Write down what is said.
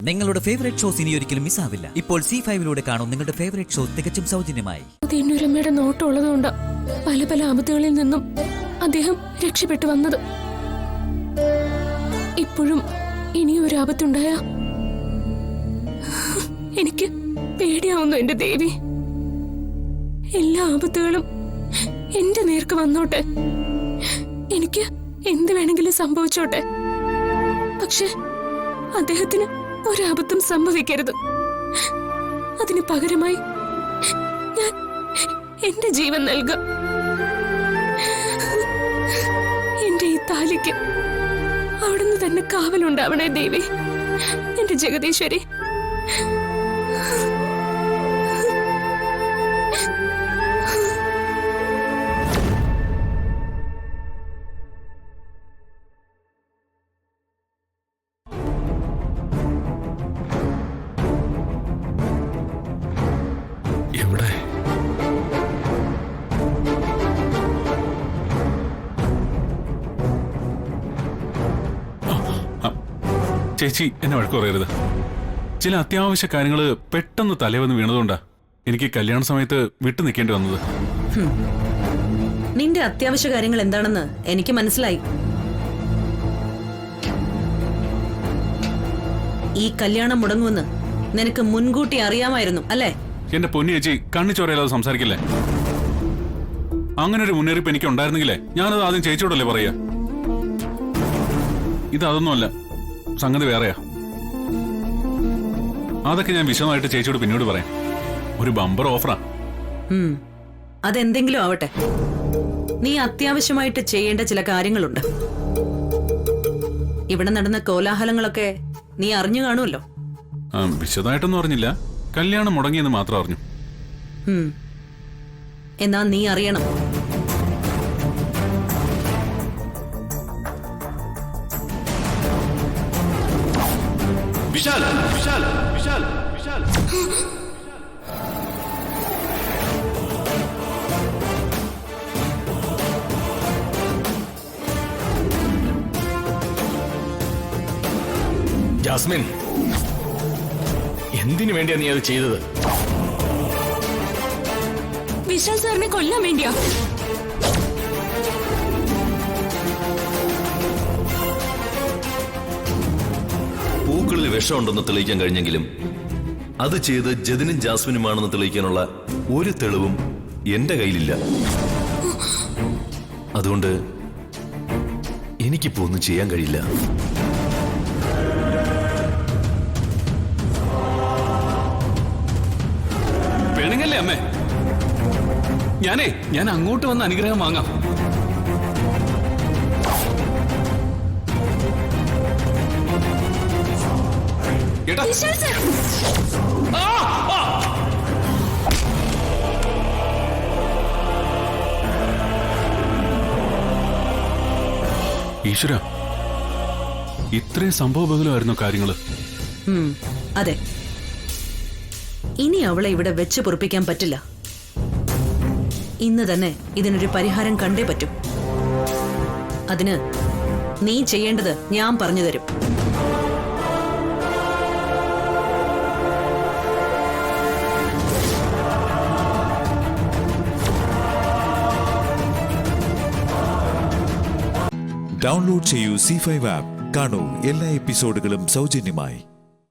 നിങ്ങളുടെ favourite shows ഇനി ഒരിക്കലും മിസ്സാവില്ല. ഇപ്പോൾ C5 കാണും നിങ്ങളുടെ ഫേവറേറ്റ് ഷോ തികച്ചും സൗജന്യമായി. തെന്നൂരമ്മയുടെ നോട്ടമുള്ളതുകൊണ്ട് പല പല ആപത്തുകളിൽ നിന്നും അദ്ദേഹം രക്ഷപ്പെട്ടു വന്നത്. ഇപ്പോഴും ഇനിയൊരു ആപത്തുണ്ടായ എനിക്ക് പേടിയാവുന്നു എന്റെ ദേവി. എല്ലാ ആപത്തുകളും എന്റെ നേർക്ക് വന്നോട്ടെ, എനിക്ക് എന്ത് വേണമെങ്കിലും സംഭവിച്ചോട്ടെ. പക്ഷെ അദ്ദേഹത്തിന് ഒരാപത്തും സംഭവിക്കരുത്. അതിന് പകരമായി ഞാൻ എന്റെ ജീവൻ നൽകാം. എന്റെ ഈ താലിക്ക് അവിടുന്ന് തന്നെ കാവലുണ്ടാവണേ ദേവി, എന്റെ ജഗദീശ്വരി. ചേച്ചി എന്നെ വഴക്ക് പറയരുത്. ചില അത്യാവശ്യ കാര്യങ്ങൾ പെട്ടെന്ന് തലേവന്ന് വീണതുകൊണ്ടാ എനിക്ക് കല്യാണ സമയത്ത് വിട്ടു നിൽക്കേണ്ടി വന്നത്. നിന്റെ അത്യാവശ്യ കാര്യങ്ങൾ എന്താണെന്ന് എനിക്ക് മനസ്സിലായി. ഈ കല്യാണം മുടങ്ങുമെന്ന് നിനക്ക് മുൻകൂട്ടി അറിയാമായിരുന്നു അല്ലേ? എന്റെ പൊന്നു ചേച്ചി, കണ്ണി ചോരയില്ലാതെ സംസാരിക്കില്ലേ. അങ്ങനെ ഒരു മുന്നറിയിപ്പ് എനിക്ക് ഉണ്ടായിരുന്നെങ്കിലേ ഞാനത് ആദ്യം ചേച്ചിയോടല്ലേ പറയാ. ഇതൊന്നുമല്ല, സംഗതി വേറെയാ. അതൊക്കെ ഞാൻ വിശദമായിട്ട് ചേച്ചിയോട് പിന്നീട് പറയാം. ഒരു ബമ്പർ ഓഫറാ. അതെന്തെങ്കിലും ആവട്ടെ, നീ അത്യാവശ്യമായിട്ട് ചെയ്യേണ്ട ചില കാര്യങ്ങളുണ്ട്. ഇവിടെ നടന്ന കോലാഹലങ്ങളൊക്കെ നീ അറിഞ്ഞു കാണുമല്ലോ. വിശദമായിട്ടൊന്നും അറിഞ്ഞില്ല, കല്യാണം മുടങ്ങിയെന്ന് മാത്രം അറിഞ്ഞു. എന്നാ നീ അറിയണം, വിശാൽ വിശാൽ വിശാൽ വിശാൽ ജാസ്മിൻ, എന്തിനു വേണ്ടിയാ നീ അത് ചെയ്തത്? വിശാൽ സാറിനെ കൊല്ലാൻ വേണ്ടിയാ. പൂക്കളിൽ വിഷമുണ്ടെന്ന് തെളിയിക്കാൻ കഴിഞ്ഞെങ്കിലും അത് ചെയ്ത് ജതിനും ജാസ്മിനുമാണെന്ന് തെളിയിക്കാനുള്ള ഒരു തെളിവും എന്റെ കയ്യിലില്ല. അതുകൊണ്ട് എനിക്കിപ്പോ ഒന്നും ചെയ്യാൻ കഴിയില്ല. പെണ്ണുങ്ങല്ലേ അമ്മേ, ഞാൻ അങ്ങോട്ട് വന്ന് അനുഗ്രഹം വാങ്ങാം. ഈശ്വര, ഇത്രയും സംഭവബഹുലമായിരുന്നു കാര്യങ്ങള്. അതെ, ഇനി അവളെ ഇവിടെ വെച്ച് പൊറുപ്പിക്കാൻ പറ്റില്ല. ഇന്ന് തന്നെ ഇതിനൊരു പരിഹാരം കണ്ടേ പറ്റും. അതിന് നീ ചെയ്യേണ്ടത് ഞാൻ പറഞ്ഞു തരും. ഡൗൺലോഡ് ചെയ്യൂ C5 ആപ്പ്. കാണൂ എല്ലാ എപ്പിസോഡുകളും സൗജന്യമായി.